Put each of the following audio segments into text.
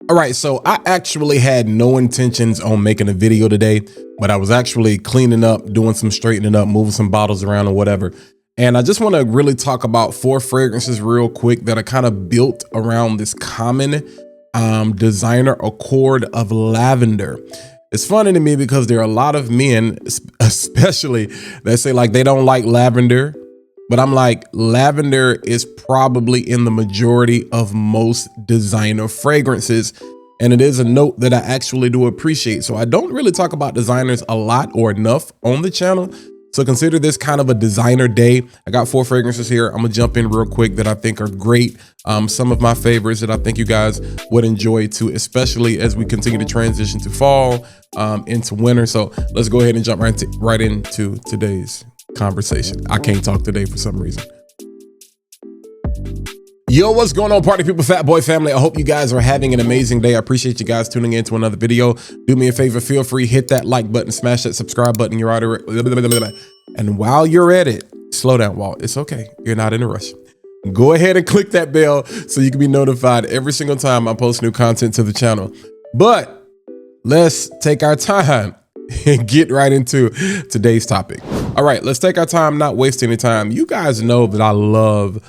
All right, so I actually had no intentions on making a video today, but I was actually cleaning up, doing some straightening up, moving some bottles around or whatever. And I just want to really talk about 4 fragrances real quick that are kind of built around this common designer accord of lavender. It's funny to me because there are a lot of men, especially, that say like they don't like lavender. But I'm like, lavender is probably in the majority of most designer fragrances. And it is a note that I actually do appreciate. So I don't really talk about designers a lot or enough on the channel. So consider this kind of a designer day. I got 4 fragrances here. I'm gonna jump in real quick that I think are great. Some of my favorites that I think you guys would enjoy too, especially as we continue to transition to fall, into winter. So let's go ahead and jump right into today's conversation. I can't talk today for some reason. Yo, what's going on, party people, fat boy family? I hope you guys are having an amazing day. I appreciate you guys tuning in to another video. Do me a favor, feel free, hit that like button, smash that subscribe button. You're out of it. And while you're at it, slow down, Walt. It's okay. You're not in a rush. Go ahead and click that bell so you can be notified every single time I post new content to the channel. But let's take our time and get right into today's topic. All right, let's take our time, not waste any time. You guys know that I love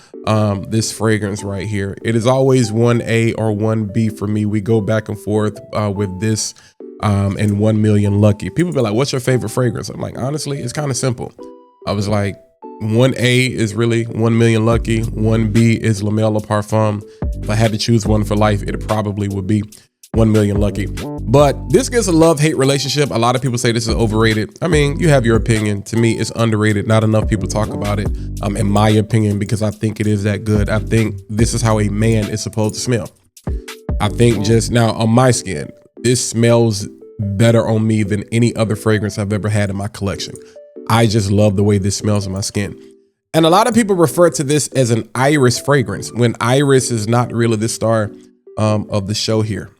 this fragrance right here. It is always 1A or 1B for me. We go back and forth with this and 1 Million Lucky. People be like, what's your favorite fragrance? I'm like, honestly, it's kind of simple. I was like, 1A is really 1 Million Lucky. 1B is Male Le Parfum. If I had to choose one for life, it probably would be 1 Million Lucky. But this gets a love-hate relationship. A lot of people say this is overrated. I mean, you have your opinion. To me, it's underrated. Not enough people talk about it, in my opinion, because I think it is that good. I think this is how a man is supposed to smell. I think just now on my skin, this smells better on me than any other fragrance I've ever had in my collection. I just love the way this smells on my skin. And a lot of people refer to this as an iris fragrance, when iris is not really the star of the show here.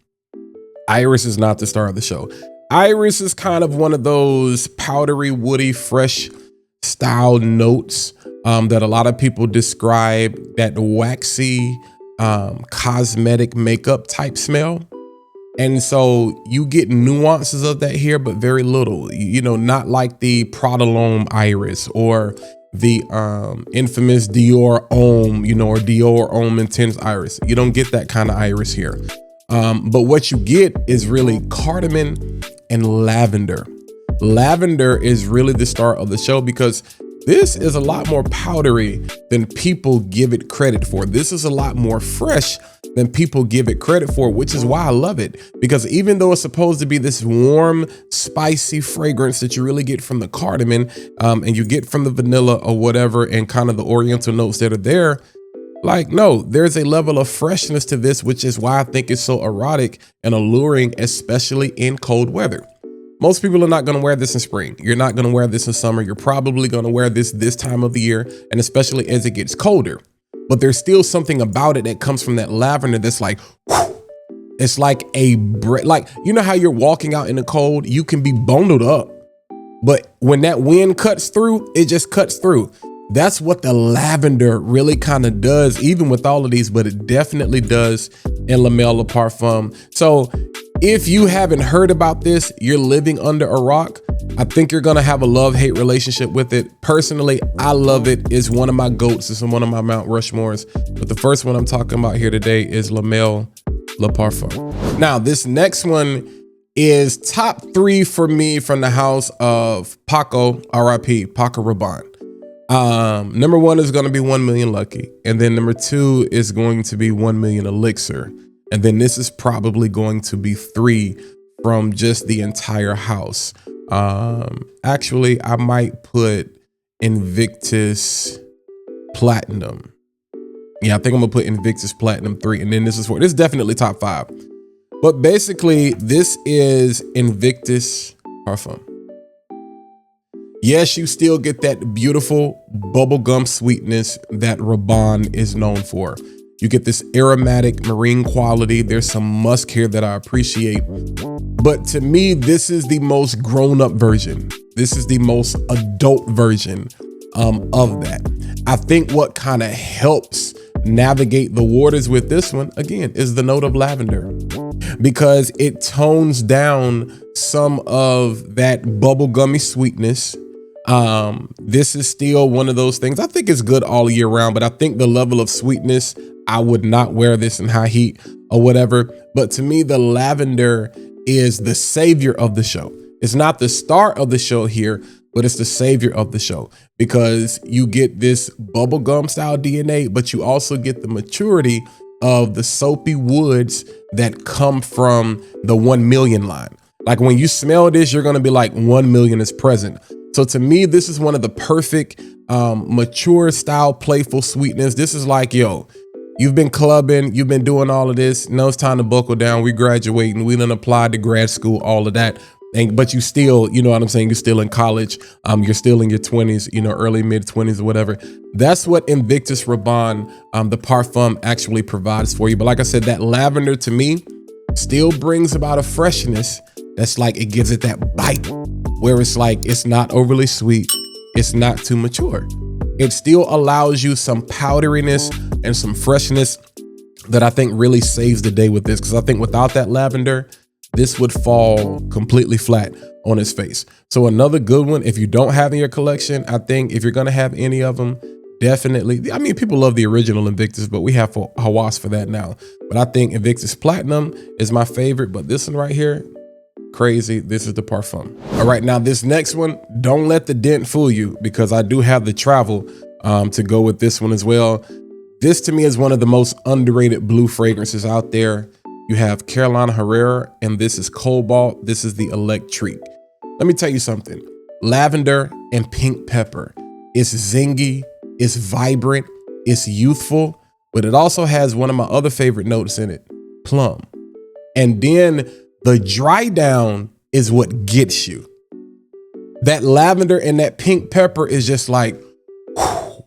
Iris is not the star of the show. Iris is kind of one of those powdery, woody, fresh style notes that a lot of people describe that waxy, cosmetic makeup type smell. And so you get nuances of that here, but very little, you know, not like the Prada L'Homme Iris or the infamous Dior Homme, you know, or Dior Homme Intense Iris. You don't get that kind of iris here. But what you get is really cardamom and lavender. Lavender is really the star of the show because this is a lot more powdery than people give it credit for. This is a lot more fresh than people give it credit for, which is why I love it. Because even though it's supposed to be this warm, spicy fragrance that you really get from the cardamom, and you get from the vanilla or whatever, and kind of the oriental notes that are there, like, no, there's a level of freshness to this, which is why I think it's so erotic and alluring, especially in cold weather. Most people are not going to wear this in spring. You're not going to wear this in summer. You're probably going to wear this time of the year, and especially as it gets colder. But there's still something about it that comes from that lavender that's like, whew, it's like like, you know how you're walking out in the cold, you can be bundled up, but when that wind cuts through, it just cuts through. That's what the lavender really kind of does, even with all of these, but it definitely does in Male Le Parfum. So if you haven't heard about this, you're living under a rock. I think you're gonna have a love-hate relationship with it. Personally, I love it. It's one of my goats. It's one of my Mount Rushmores. But the first one I'm talking about here today is Male Le Parfum. Now, this next one is top 3 for me from the house of Paco, R.I.P., Paco Rabanne. Number 1 is going to be 1 Million Lucky. And then number 2 is going to be 1 Million Elixir. And then this is probably going to be 3 from just the entire house. Actually, I might put Invictus Platinum. Yeah, I think I'm gonna put Invictus Platinum 3. And then this is 4. This is definitely top 5. But basically, this is Invictus Parfum. Yes, you still get that beautiful bubblegum sweetness that Rabanne is known for. You get this aromatic marine quality. There's some musk here that I appreciate. But to me, this is the most grown-up version. This is the most adult version of that. I think what kind of helps navigate the waters with this one, again, is the note of lavender, because it tones down some of that bubblegummy sweetness. This is still one of those things. I think it's good all year round, but I think the level of sweetness, I would not wear this in high heat or whatever. But to me, the lavender is the savior of the show. It's not the star of the show here, but it's the savior of the show, because you get this bubblegum style DNA, but you also get the maturity of the soapy woods that come from the 1 million line. Like when you smell this, you're going to be like 1 million is present. So to me, this is one of the perfect mature style, playful sweetness. This is like, yo, you've been clubbing, you've been doing all of this. Now it's time to buckle down. We graduating, we done applied to grad school, all of that. But you still, you know what I'm saying? You're still in college. You're still in your 20s, you know, early mid 20s or whatever. That's what Invictus Raban, the Parfum, actually provides for you. But like I said, that lavender to me still brings about a freshness that's like, it gives it that bite where it's like, it's not overly sweet. It's not too mature. It still allows you some powderiness and some freshness that I think really saves the day with this. Because I think without that lavender, this would fall completely flat on its face. So another good one, if you don't have in your collection, I think if you're going to have any of them, definitely. I mean, people love the original Invictus, but we have Hawas for that now. But I think Invictus Platinum is my favorite. But this one right here, crazy. This is the Parfum. All right, now this next one, don't let the dent fool you, because I do have the travel to go with this one as well. This to me is one of the most underrated blue fragrances out there. You have Carolina Herrera, and this is Cobalt. This is the Electric. Let me tell you something. Lavender and pink pepper. It's zingy, it's vibrant, it's youthful, but it also has one of my other favorite notes in it, plum. And then the dry down is what gets you. That lavender and that pink pepper is just like, whew,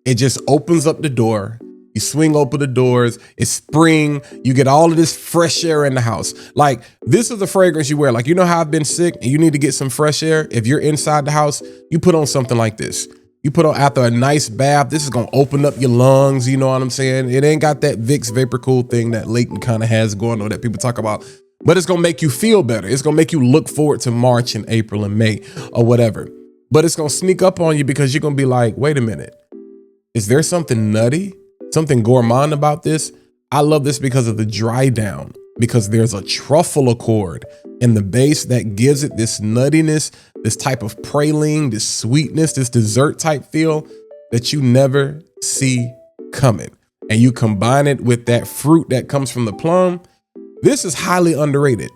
it just opens up the door. You swing open the doors, it's spring, you get all of this fresh air in the house. Like, this is the fragrance you wear. Like, you know how I've been sick and you need to get some fresh air? If you're inside the house, you put on something like this. You put on, after a nice bath, this is gonna open up your lungs, you know what I'm saying? It ain't got that Vicks Vapor Cool thing that Leighton kind of has going on that people talk about, but it's gonna make you feel better. It's gonna make you look forward to March and April and May or whatever. But it's gonna sneak up on you because you're gonna be like, wait a minute, is there something nutty? Something gourmand about this? I love this because of the dry down, because there's a truffle accord in the base that gives it this nuttiness, this type of praline, this sweetness, this dessert type feel that you never see coming. And you combine it with that fruit that comes from the plum. This is highly underrated,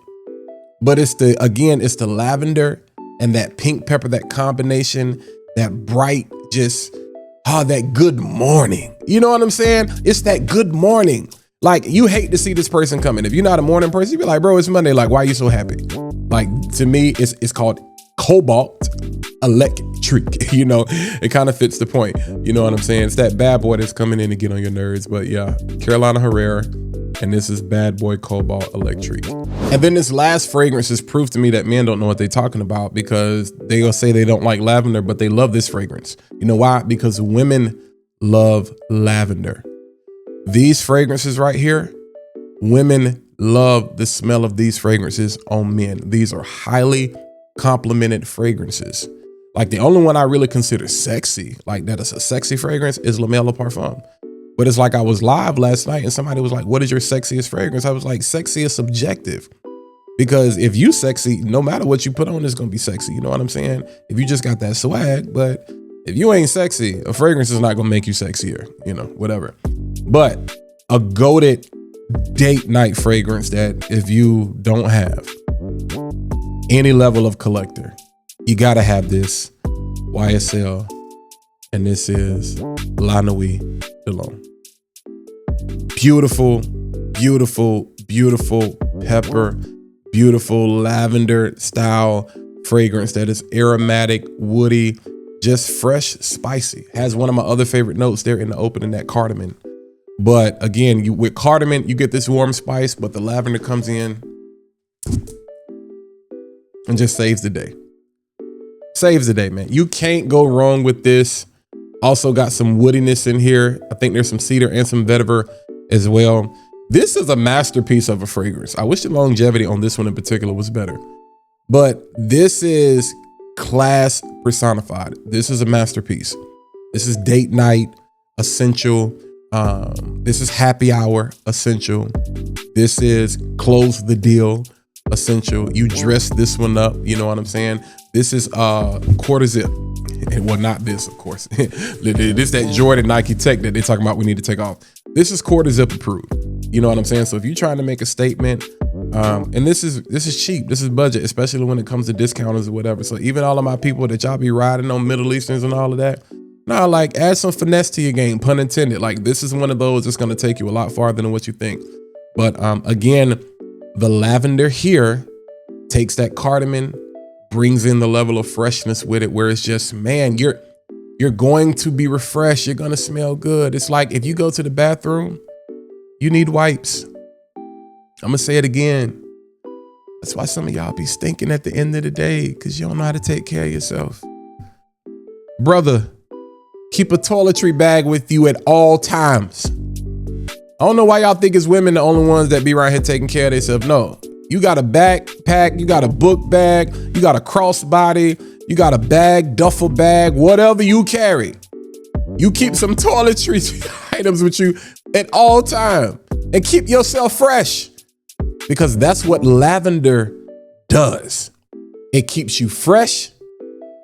but it's the lavender and that pink pepper, that combination, that bright, just, that good morning. You know what I'm saying? It's that good morning. Like, you hate to see this person coming. If you're not a morning person, you be like, bro, it's Monday. Like, why are you so happy? Like, to me, it's called Cobalt Electric. You know, it kind of fits the point. You know what I'm saying? It's that bad boy that's coming in to get on your nerves. But yeah, Carolina Herrera, and this is Bad Boy Cobalt Electric. And then this last fragrance is proof to me that men don't know what they're talking about, because they'll say they don't like lavender, but they love this fragrance. You know why? Because women love lavender. These fragrances right here, women love the smell of these fragrances on men. These are highly complimented fragrances. Like, the only one I really consider sexy, like that is a sexy fragrance, is Male Le Parfum. But it's like, I was live last night and somebody was like, what is your sexiest fragrance? I was like, sexy is subjective. Because if you sexy, no matter what you put on, it's gonna be sexy. You know what I'm saying? If you just got that swag, but if you ain't sexy, a fragrance is not gonna make you sexier, you know, whatever. But a goated date night fragrance that if you don't have any level of collector, you gotta have this, YSL, and this is La Nuit de L'Homme. Beautiful, beautiful, beautiful pepper, beautiful lavender style fragrance that is aromatic, woody, just fresh, spicy. Has one of my other favorite notes there in the opening, that cardamom. But again, with cardamom, you get this warm spice, but the lavender comes in and just saves the day. Saves the day, man. You can't go wrong with this. Also got some woodiness in here. I think there's some cedar and some vetiver as well. This is a masterpiece of a fragrance. I wish the longevity on this one in particular was better, but this is class personified. This is a masterpiece. This is date night essential. This is happy hour essential. This is close the deal essential. You dress this one up, you know what I'm saying? This is quarter zip. Well, not this, of course. This that Jordan Nike Tech that they're talking about we need to take off. This is quarter zip approved. You know what I'm saying? So if you're trying to make a statement, and this is cheap, this is budget, especially when it comes to discounters or whatever. So even all of my people that y'all be riding on Middle Easterns and all of that, nah, like add some finesse to your game, pun intended. Like this is one of those that's gonna take you a lot farther than what you think. But again, the lavender here takes that cardamom, brings in the level of freshness with it, where it's just, man, you're going to be refreshed. You're gonna smell good. It's like if you go to the bathroom, you need wipes. I'm gonna say it again. That's why some of y'all be stinking at the end of the day, because you don't know how to take care of yourself. Brother, keep a toiletry bag with you at all times. I don't know why y'all think it's women the only ones that be around here taking care of themselves. No, you got a backpack, you got a book bag, you got a crossbody, you got a bag, duffel bag, whatever you carry. You keep some toiletry items with you at all time and keep yourself fresh, because that's what lavender does. It keeps you fresh,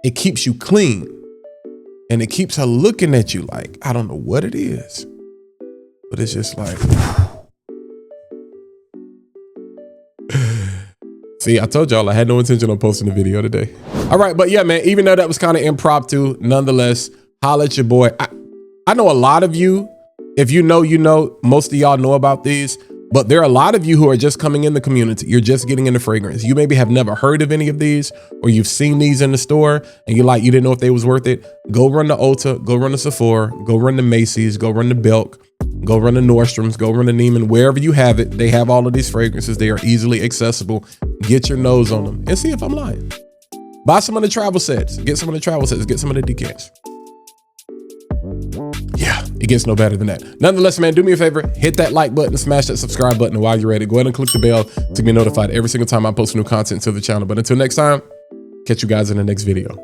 it keeps you clean, and it keeps her looking at you like, I don't know what it is, but it's just like, see, I told y'all I had no intention on posting the video today. All right, but yeah, man, even though that was kind of impromptu, nonetheless, holla at your boy. I know a lot of you, if you know, you know, most of y'all know about these, but there are a lot of you who are just coming in the community. You're just getting into fragrance. You maybe have never heard of any of these, or you've seen these in the store and you didn't know if they was worth it. Go run the Ulta, go run the Sephora, go run the Macy's, go run the Belk, go run the Nordstrom's, go run the Neiman, wherever you have it. They have all of these fragrances. They are easily accessible. Get your nose on them and see if I'm lying. Buy some of the travel sets, get some of the travel sets, get some of the decants. Yeah, it gets no better than that. Nonetheless, man, do me a favor, hit that like button, smash that subscribe button, and while you're ready, go ahead and click the bell to be notified every single time I post new content to the channel. But until next time, catch you guys in the next video.